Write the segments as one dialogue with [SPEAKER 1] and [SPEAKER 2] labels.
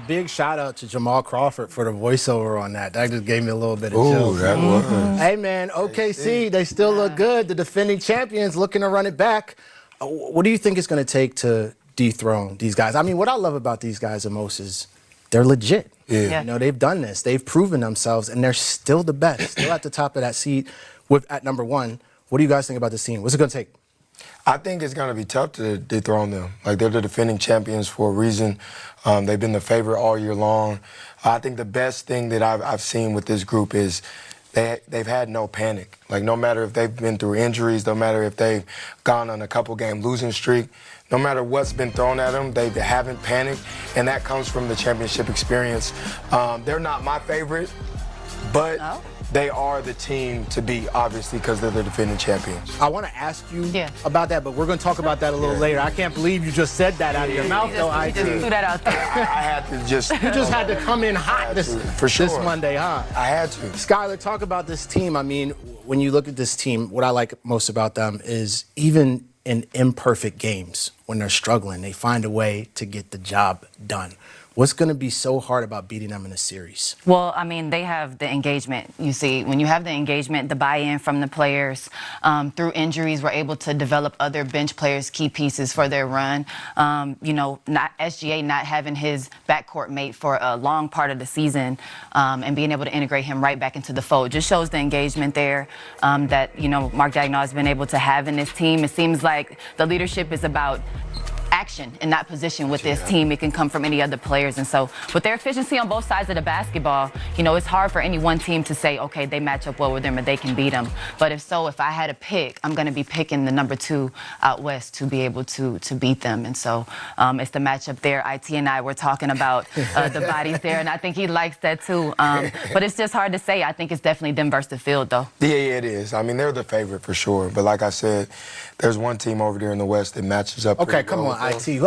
[SPEAKER 1] Big shout out to Jamal Crawford for the voiceover on that. That just gave me a little bit of
[SPEAKER 2] Ooh,
[SPEAKER 1] chills.
[SPEAKER 2] that was.
[SPEAKER 1] Hey, man, OKC, they still look good. The defending champions looking to run it back. What do you think it's going to take to dethrone these guys? I mean, what I love about these guys the most is they're legit.
[SPEAKER 2] Yeah.
[SPEAKER 1] You know, they've done this. They've proven themselves, and they're still the best, still at the top of that seat at number one. What do you guys think about this team? What's it going to take?
[SPEAKER 2] I think it's going to be tough to dethrone them. Like, they're the defending champions for a reason. They've been the favorite all year long. I think the best thing that I've seen with this group is they've had no panic. Like, no matter if they've been through injuries, no matter if they've gone on a couple-game losing streak, no matter what's been thrown at them, they haven't panicked, and that comes from the championship experience. They're not my favorite, but they are the team to beat, obviously, because they're the defending champions.
[SPEAKER 1] I want to ask you about that, but we're going to talk about that a little later. I can't believe you just said that out of your mouth, though,
[SPEAKER 3] You just threw that out there.
[SPEAKER 2] I had to just...
[SPEAKER 1] You just had to come in hot this Monday, huh?
[SPEAKER 2] I had to.
[SPEAKER 1] Skylar, talk about this team. I mean, when you look at this team, what I like most about them is even in imperfect games, when they're struggling, they find a way to get the job done. What's going to be so hard about beating them in a series?
[SPEAKER 3] Well, I mean, they have the engagement. You see, when you have the engagement, the buy-in from the players, through injuries, we're able to develop other bench players, key pieces for their run. You know, not SGA not having his backcourt mate for a long part of the season, and being able to integrate him right back into the fold just shows the engagement there that, you know, Mark Daigneault has been able to have in this team. It seems like the leadership is about action in that position with this team. It can come from any other players. And so with their efficiency on both sides of the basketball, you know, it's hard for any one team to say, okay, they match up well with them or they can beat them. But if I had to pick, I'm going to be picking the number 2 out west to be able to beat them. And so it's the matchup there. IT and I were talking about the bodies there, and I think he likes that too. But it's just hard to say. I think it's definitely them versus the field, though.
[SPEAKER 2] Yeah, it is. I mean, they're the favorite for sure. But like I said, there's one team over there in the West that matches up.
[SPEAKER 1] Okay, come on, IT.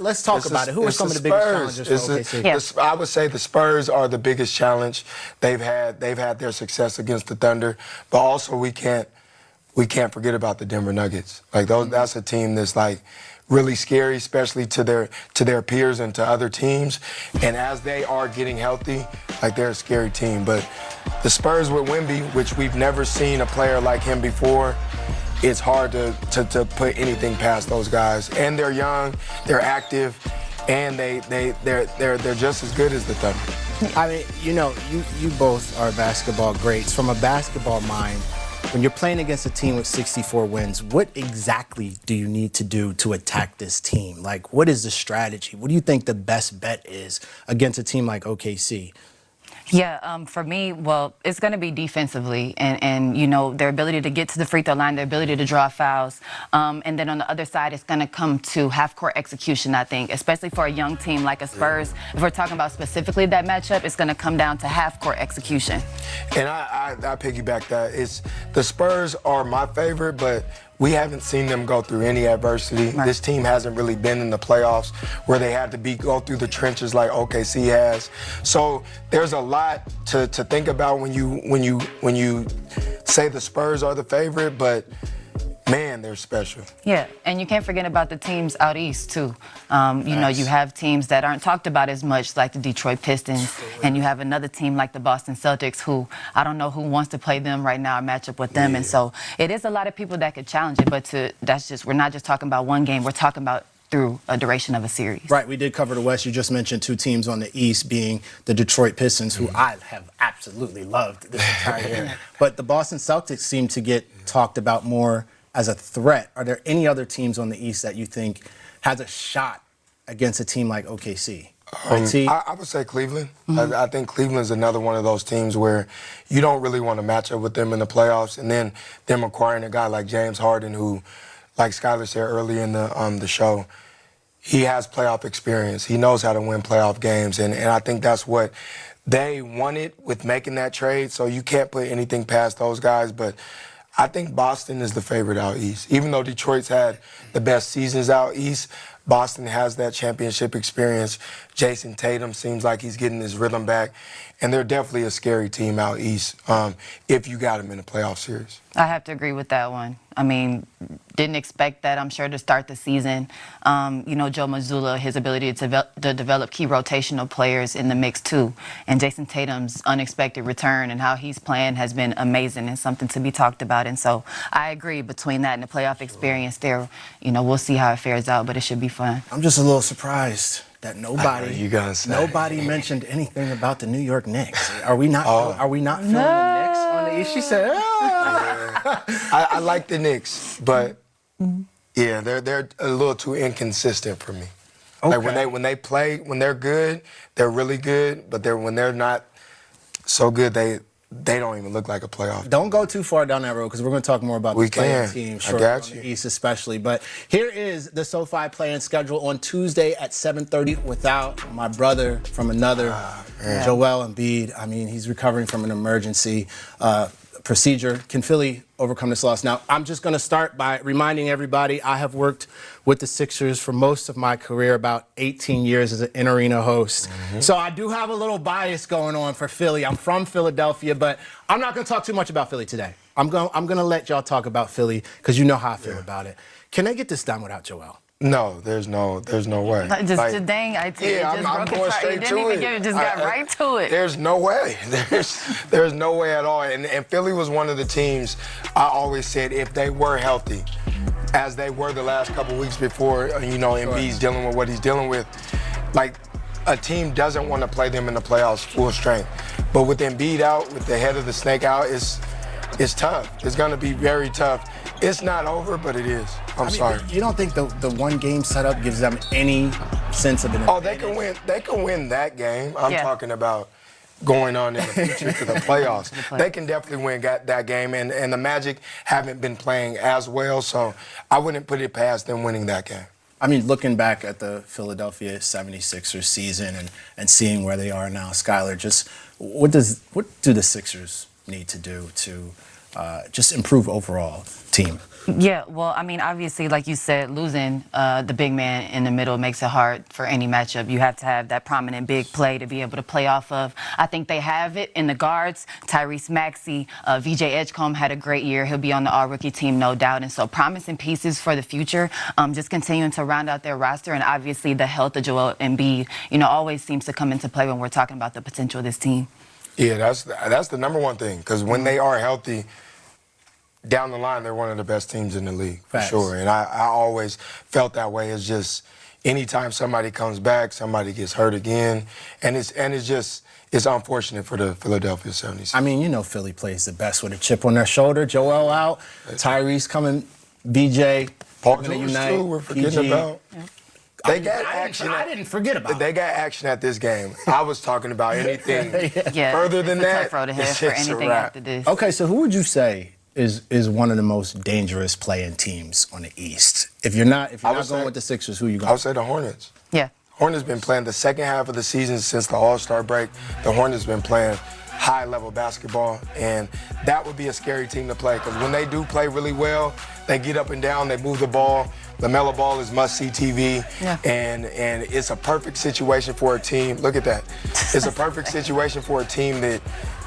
[SPEAKER 1] Let's talk about it. Who are some of the biggest challenges for OKC?
[SPEAKER 2] I would say the Spurs are the biggest challenge. They've had their success against the Thunder, but also we can't forget about the Denver Nuggets. Like that's a team that's like really scary, especially to their peers and to other teams. And as they are getting healthy, like they're a scary team. But the Spurs with Wemby, which we've never seen a player like him before, it's hard to put anything past those guys. And they're young, they're active, and they're just as good as the Thunder.
[SPEAKER 1] I mean, you know, you both are basketball greats. From a basketball mind, when you're playing against a team with 64 wins, what exactly do you need to do to attack this team? Like, what is the strategy? What do you think the best bet is against a team like OKC?
[SPEAKER 3] Yeah, for me, well, it's going to be defensively and, you know, their ability to get to the free throw line, their ability to draw fouls. And then on the other side, it's going to come to half-court execution, I think, especially for a young team like a Spurs. If we're talking about specifically that matchup, it's going to come down to half-court execution.
[SPEAKER 2] And I piggyback that. The Spurs are my favorite, but we haven't seen them go through any adversity. Right. This team hasn't really been in the playoffs where they had to go through the trenches like OKC has. So there's a lot to think about when you say the Spurs are the favorite, but man, they're special.
[SPEAKER 3] Yeah, and you can't forget about the teams out east, too. You know, you have teams that aren't talked about as much, like the Detroit Pistons, and you have another team like the Boston Celtics, who I don't know who wants to play them right now or match up with them. Yeah. And so it is a lot of people that could challenge it, but we're not just talking about one game, we're talking about through a duration of a series.
[SPEAKER 1] Right, we did cover the West. You just mentioned 2 teams on the East being the Detroit Pistons, who I have absolutely loved this entire year. But the Boston Celtics seem to get talked about more as a threat. Are there any other teams on the East that you think has a shot against a team like OKC?
[SPEAKER 2] I would say Cleveland. I think Cleveland's another one of those teams where you don't really want to match up with them in the playoffs, and then them acquiring a guy like James Harden, who, like Skylar said earlier in the show, he has playoff experience. He knows how to win playoff games, and I think that's what they wanted with making that trade, so you can't put anything past those guys, but I think Boston is the favorite out east. Even though Detroit's had the best seasons out east, Boston has that championship experience. Jason Tatum seems like he's getting his rhythm back. And they're definitely a scary team out east if you got them in a playoff series.
[SPEAKER 3] I have to agree with that one. I mean, didn't expect that, I'm sure, to start the season. Joe Mazzulla, his ability to develop key rotational players in the mix, too. And Jason Tatum's unexpected return and how he's playing has been amazing and something to be talked about. And so I agree, between that and the playoff experience there, we'll see how it fares out, but it should be fun.
[SPEAKER 1] I'm just a little surprised that nobody mentioned anything about the New York Knicks. Are we not feeling the Knicks on the East? She said,
[SPEAKER 2] I like the Knicks, but yeah, they're a little too inconsistent for me.
[SPEAKER 1] Okay.
[SPEAKER 2] Like when they play, when they're good, they're really good, but when they're not so good, they don't even look like a playoff.
[SPEAKER 1] Don't go too far down that road, because we're going to talk more about the play-in team,
[SPEAKER 2] I got
[SPEAKER 1] on
[SPEAKER 2] you.
[SPEAKER 1] the East especially. But here is the SoFi play-in schedule on Tuesday at 7:30 without my brother from another, Joel Embiid. I mean, he's recovering from an emergency procedure. Can Philly overcome this loss? Now, I'm just going to start by reminding everybody I have worked with the Sixers for most of my career, about 18 years as an in-arena host. So I do have a little bias going on for Philly. I'm from Philadelphia, but I'm not going to talk too much about Philly today. I'm going to let y'all talk about Philly, because you know how I feel about it. Can they get this done without Joel?
[SPEAKER 2] No, there's no way.
[SPEAKER 3] Just dang,
[SPEAKER 2] I'm going straight to it.
[SPEAKER 3] It just got right to it.
[SPEAKER 2] There's no way. There's no way at all. And Philly was one of the teams I always said, if they were healthy, as they were the last couple weeks before, Embiid's dealing with what he's dealing with, like, a team doesn't want to play them in the playoffs full strength. But with Embiid out, with the head of the snake out, it's tough. It's going to be very tough. It's not over, but it is. I'm sorry.
[SPEAKER 1] You don't think the one game setup gives them any sense of an advantage?
[SPEAKER 2] Oh, they can win that game. I'm talking about going on in the future to the playoffs. They can definitely win that game, and the Magic haven't been playing as well, so I wouldn't put it past them winning that game.
[SPEAKER 1] I mean, looking back at the Philadelphia 76ers season and seeing where they are now, Skylar, just what do the Sixers need to do to just improve overall team?
[SPEAKER 3] Yeah, well, I mean, obviously, like you said, losing the big man in the middle makes it hard for any matchup. You have to have that prominent big play to be able to play off of. I think they have it in the guards. Tyrese Maxey, VJ Edgecombe had a great year. He'll be on the all-rookie team, no doubt. And so promising pieces for the future, just continuing to round out their roster. And obviously the health of Joel Embiid, always seems to come into play when we're talking about the potential of this team.
[SPEAKER 2] Yeah, that's the number one thing, because when they are healthy, down the line, they're one of the best teams in the league, for sure. And I always felt that way. It's just anytime somebody comes back, somebody gets hurt again. And it's unfortunate for the Philadelphia 76ers.
[SPEAKER 1] I mean, Philly plays the best with a chip on their shoulder. Joel out, Tyrese coming, BJ,
[SPEAKER 2] Paul George, too, we're forgetting about. They got action.
[SPEAKER 1] I didn't forget about it.
[SPEAKER 2] They got action at this game. I was talking about anything further than
[SPEAKER 3] it's a
[SPEAKER 2] that.
[SPEAKER 3] tough road ahead for anything after this.
[SPEAKER 1] Okay, so who would you say is one of the most dangerous play-in teams on the East? If you're not going with the Sixers, who you going?
[SPEAKER 2] I would say the Hornets.
[SPEAKER 3] Yeah.
[SPEAKER 2] Hornets been playing the second half of the season since the All-Star break. The Hornets been playing high-level basketball, and that would be a scary team to play, because when they do play really well, they get up and down, they move the ball. LaMelo Ball is must-see TV, and it's a perfect situation for a team. Look at that. It's a perfect situation for a team that,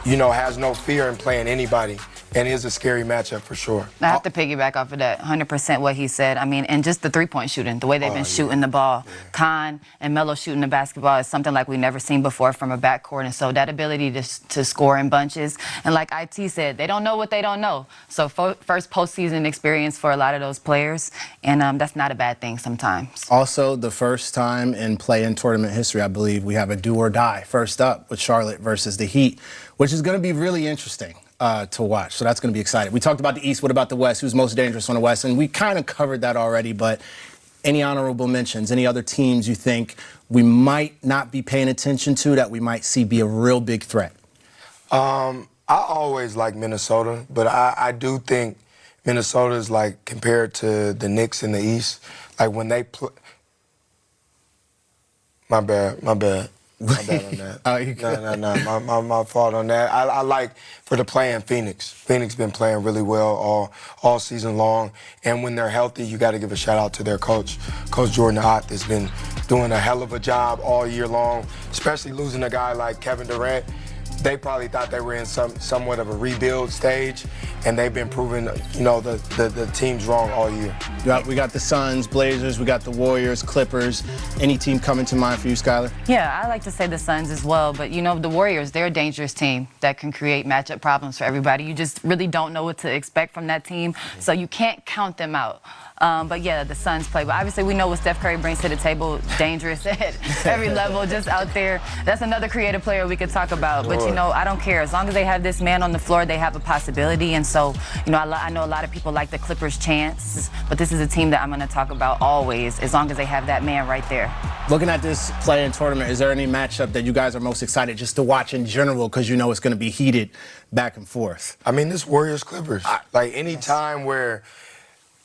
[SPEAKER 2] has no fear in playing anybody. And it is a scary matchup for sure.
[SPEAKER 3] I have to piggyback off of that, 100% what he said. I mean, and just the three-point shooting, the way they've been shooting the ball. Khan and Melo shooting the basketball is something like we've never seen before from a backcourt. And so that ability to score in bunches. And like IT said, they don't know what they don't know. So first postseason experience for a lot of those players. And that's not a bad thing sometimes.
[SPEAKER 1] Also, the first time in play-in tournament history, I believe, we have a do or die first up with Charlotte versus the Heat, which is going to be really interesting to watch. So that's going to be exciting. We talked about the East. What about the West? Who's most dangerous on the West? And we kind of covered that already, but any honorable mentions, any other teams you think we might not be paying attention to that we might see be a real big threat?
[SPEAKER 2] I always like Minnesota, but I do think Minnesota is, like, compared to the Knicks in the East, like when they play. My bad on that. No, my fault on that. I like for the play in Phoenix. Phoenix been playing really well all season long, and when they're healthy, you got to give a shout out to their coach, Coach Jordan Ott, that's been doing a hell of a job all year long, especially losing a guy like Kevin Durant. they probably thought they were in somewhat of a rebuild stage, and they've been proving, the teams wrong all year.
[SPEAKER 1] We got the Suns, Blazers, we got the Warriors, Clippers. Any team coming to mind for you, Skylar?
[SPEAKER 3] Yeah, I like to say the Suns as well, but the Warriors, they're a dangerous team that can create matchup problems for everybody. You just really don't know what to expect from that team, so you can't count them out. But yeah, the Suns play. But obviously, we know what Steph Curry brings to the table. Dangerous at every level, just out there. That's another creative player we could talk about. But I don't care. As long as they have this man on the floor, they have a possibility. And so, I know a lot of people like the Clippers' chance, but this is a team that I'm going to talk about always, as long as they have that man right there.
[SPEAKER 1] Looking at this play-in tournament, is there any matchup that you guys are most excited just to watch in general, because it's going to be heated back and forth?
[SPEAKER 2] I mean, this Warriors-Clippers. Like, any time where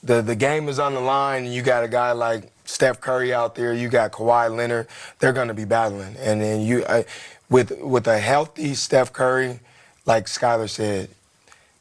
[SPEAKER 2] the game is on the line and you got a guy like Steph Curry out there, you got Kawhi Leonard, they're going to be battling. And then with a healthy Steph Curry, like Skylar said,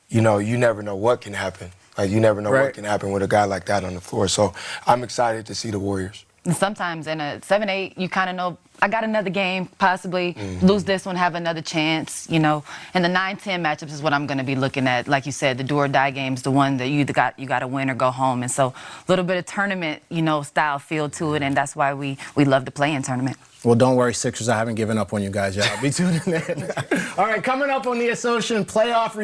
[SPEAKER 2] you never know what can happen. Like, you never know what can happen with a guy like that on the floor. So I'm excited to see the Warriors.
[SPEAKER 3] And sometimes in a 7-8, you kind of know, I got another game, possibly lose this one, have another chance, And the 9-10 matchups is what I'm going to be looking at. Like you said, the do or die games, the one that you got to win or go home. And so a little bit of tournament, style feel to it, and that's why we love to play in tournament.
[SPEAKER 1] Well, don't worry, Sixers. I haven't given up on you guys yet. I'll be tuning in. All right, coming up on the Association Playoff Review.